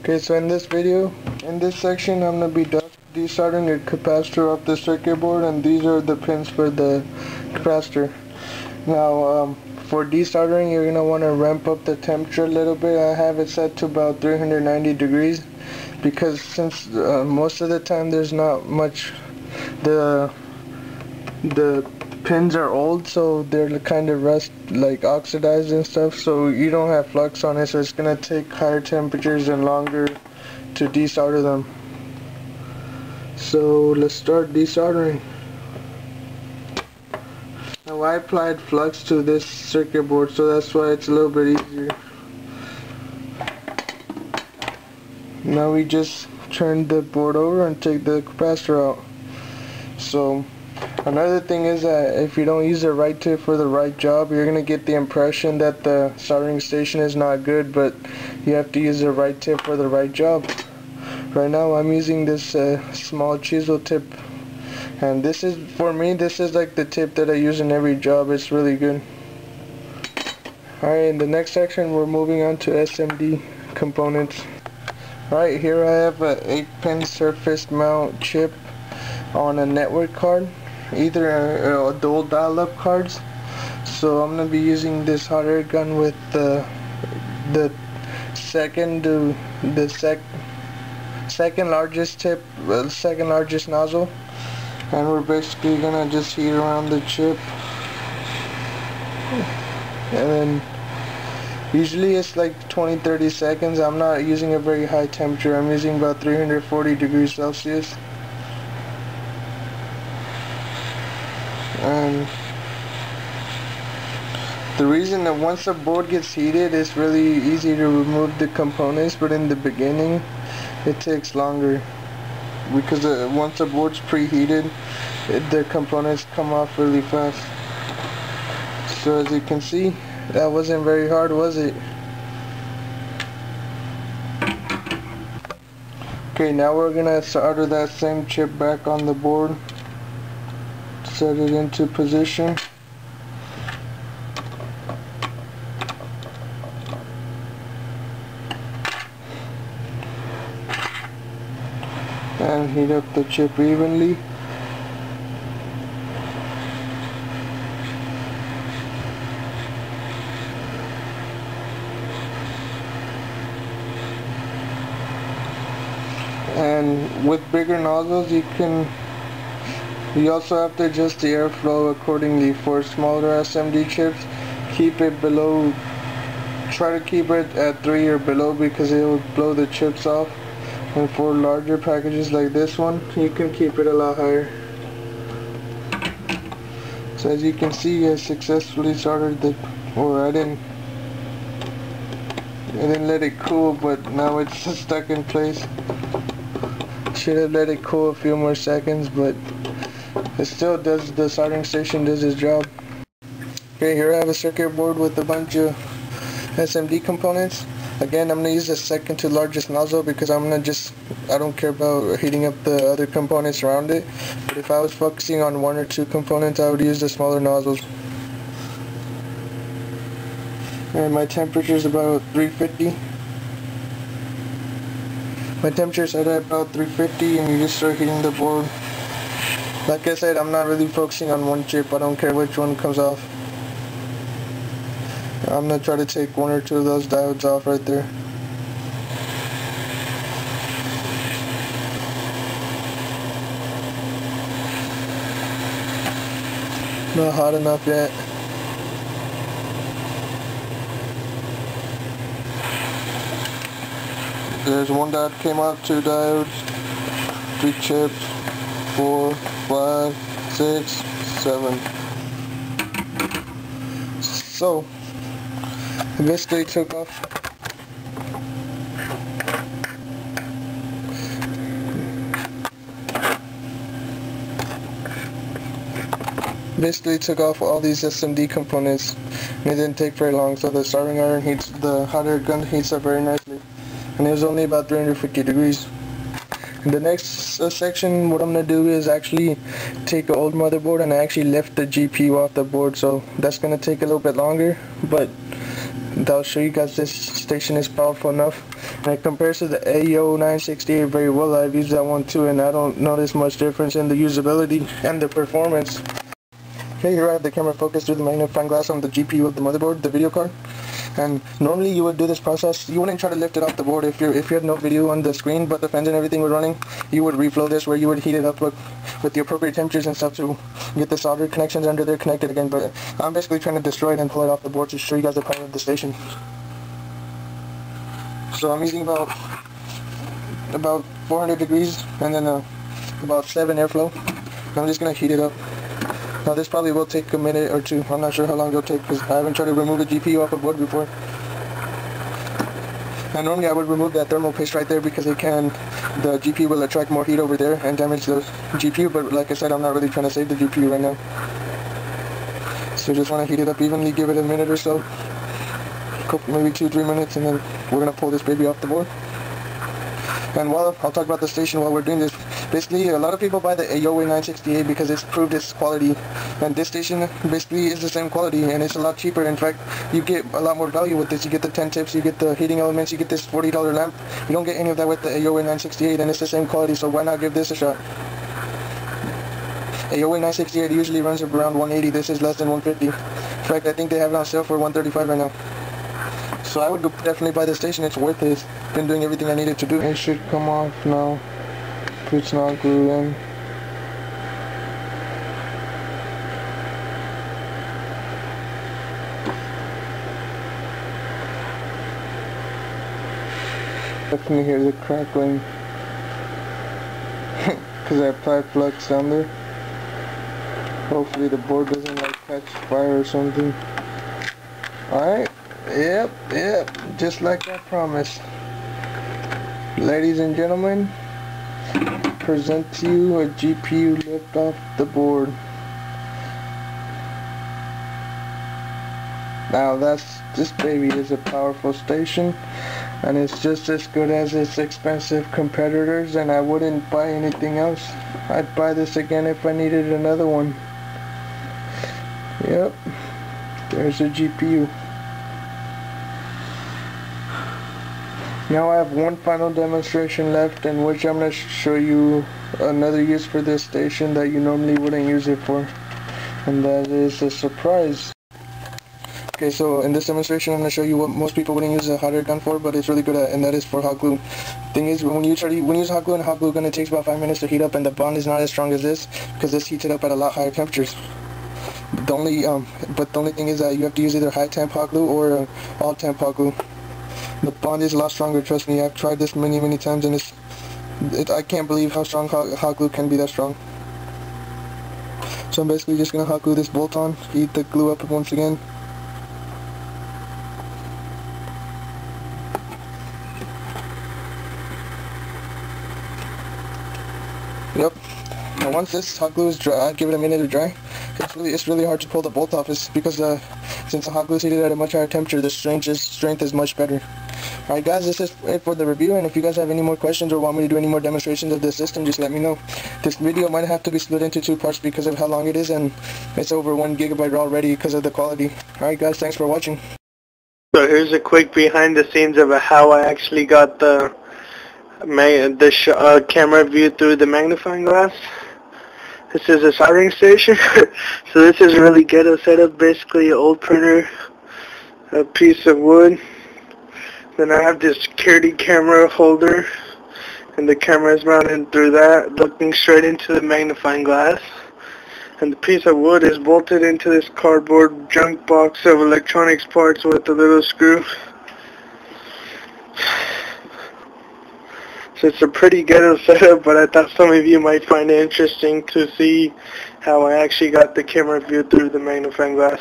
Okay, so in this video, in this section, I'm going to be desoldering the capacitor off the circuit board, and these are the pins for the capacitor. Now, for desoldering, you're going to want to ramp up the temperature a little bit. I have it set to about 390 degrees because since most of the time there's not much, the pins are old, so they're kind of oxidized and stuff, so you don't have flux on it, so it's gonna take higher temperatures and longer to desolder them. So let's start desoldering. Now I applied flux to this circuit board, so that's why it's a little bit easier. Now we just turn the board over and take the capacitor out. So another thing is that if you don't use the right tip for the right job, you're going to get the impression that the soldering station is not good, but you have to use the right tip for the right job. Right now I'm using this small chisel tip, and this is, for me, this is like the tip that I use in every job. It's really good. Alright, in the next section we're moving on to SMD components. Alright, here I have a 8-pin surface mount chip on a network card, either the old dial-up cards. So I'm going to be using this hot air gun with the second largest tip, second largest nozzle, and we're basically going to just heat around the chip, and then usually it's like 20-30 seconds. I'm not using a very high temperature. I'm using about 340 degrees Celsius. And the reason that once the board gets heated, it's really easy to remove the components, but in the beginning it takes longer because once the board's preheated, the components come off really fast. So as you can see, that wasn't very hard, was it? Okay, now we're gonna solder that same chip back on the board. Set it into position. And heat up the chip evenly. And with bigger nozzles, you also have to adjust the airflow accordingly. For smaller SMD chips, keep it below, try to keep it at 3 or below because it will blow the chips off. And for larger packages like this one, you can keep it a lot higher. So as you can see, I successfully soldered I didn't let it cool, but now it's stuck in place. Should have let it cool a few more seconds, but it still does, the soldering station does its job. Okay, here I have a circuit board with a bunch of SMD components. Again, I'm going to use the second to largest nozzle because I don't care about heating up the other components around it. But if I was focusing on 1 or 2 components, I would use the smaller nozzles. And my temperature is about 350. My temperature is set at about 350, and you just start heating the board. Like I said, I'm not really focusing on one chip. I don't care which one comes off. I'm going to try to take 1 or 2 of those diodes off right there. Not hot enough yet. There's 1 diode came out, 2 diodes, 3 chips, 4, 5, 6, 7. So I basically took off all these SMD components, and it didn't take very long. So the soldering iron heats, the hot air gun heats up very nicely, and it was only about 350 degrees. In the next section, what I'm going to do is actually take an old motherboard and actually lift the GPU off the board, so that's going to take a little bit longer, but that'll show you guys this station is powerful enough. And it compares to the AO968 very well. I've used that one too, and I don't notice much difference in the usability and the performance. Okay, here I have the camera focused through the magnifying glass on the GPU of the motherboard, the video card. And normally you would do this process, you wouldn't try to lift it off the board if you had no video on the screen but the fans and everything were running. You would reflow this, where you would heat it up with the appropriate temperatures and stuff to get the solder connections under there connected again. But I'm basically trying to destroy it and pull it off the board to show you guys the power of the station. So I'm using about 400 degrees and then about 7 airflow. I'm just going to heat it up. Now this probably will take a minute or two. I'm not sure how long it'll take because I haven't tried to remove the GPU off the board before. And normally I would remove that thermal paste right there because the GPU will attract more heat over there and damage the GPU, but like I said, I'm not really trying to save the GPU right now. So just want to heat it up evenly, give it a minute or so, maybe 2-3 minutes, and then we're going to pull this baby off the board. And I'll talk about the station while we're doing this. Basically, a lot of people buy the AO968 because it's proved its quality, and this station basically is the same quality and it's a lot cheaper. In fact, you get a lot more value with this. You get the 10 tips, you get the heating elements, you get this $40 lamp. You don't get any of that with the AO968, and it's the same quality, so why not give this a shot? AO968 usually runs around 180, this is less than 150. In fact, I think they have it on sale for 135 right now. So I would definitely buy the station, it's worth it. It's been doing everything I needed to do. It should come off now. It's not glued in. Definitely hear the crackling because I applied flux down there. Hopefully the board doesn't like catch fire or something. Alright, yep, just like I promised. Ladies and gentlemen, present to you a GPU lift off the board. Now this baby is a powerful station, and it's just as good as its expensive competitors, and I wouldn't buy anything else. I'd buy this again if I needed another one. Yep, there's a GPU. Now I have one final demonstration left, in which I'm going to show you another use for this station that you normally wouldn't use it for, and that is a surprise. Okay, so in this demonstration I'm going to show you what most people wouldn't use a hot air gun for, but it's really good at, and that is for hot glue. Thing is, when you use hot glue, and hot glue gun, it takes about 5 minutes to heat up, and the bond is not as strong as this because this heats it up at a lot higher temperatures. The only thing is that you have to use either high temp hot glue or all temp hot glue. The bond is a lot stronger, trust me. I've tried this many times, and I can't believe how strong hot glue can be that strong. So I'm basically just going to hot glue this bolt on, heat the glue up once again. Yep. Now once this hot glue is dry, I'd give it a minute to dry. It's really hard to pull the bolt off. It's because since the hot glue is heated at a much higher temperature, the strength is much better. Alright guys, this is it for the review, and if you guys have any more questions or want me to do any more demonstrations of this system, just let me know. This video might have to be split into 2 parts because of how long it is, and it's over 1 gigabyte already because of the quality. Alright guys, thanks for watching. So here's a quick behind the scenes of how I actually got the camera view through the magnifying glass. This is a soldering station. So this is really ghetto setup, basically an old printer, a piece of wood. Then I have this security camera holder, and the camera is mounted through that, looking straight into the magnifying glass. And the piece of wood is bolted into this cardboard junk box of electronics parts with a little screw. So it's a pretty ghetto setup, but I thought some of you might find it interesting to see how I actually got the camera view through the magnifying glass.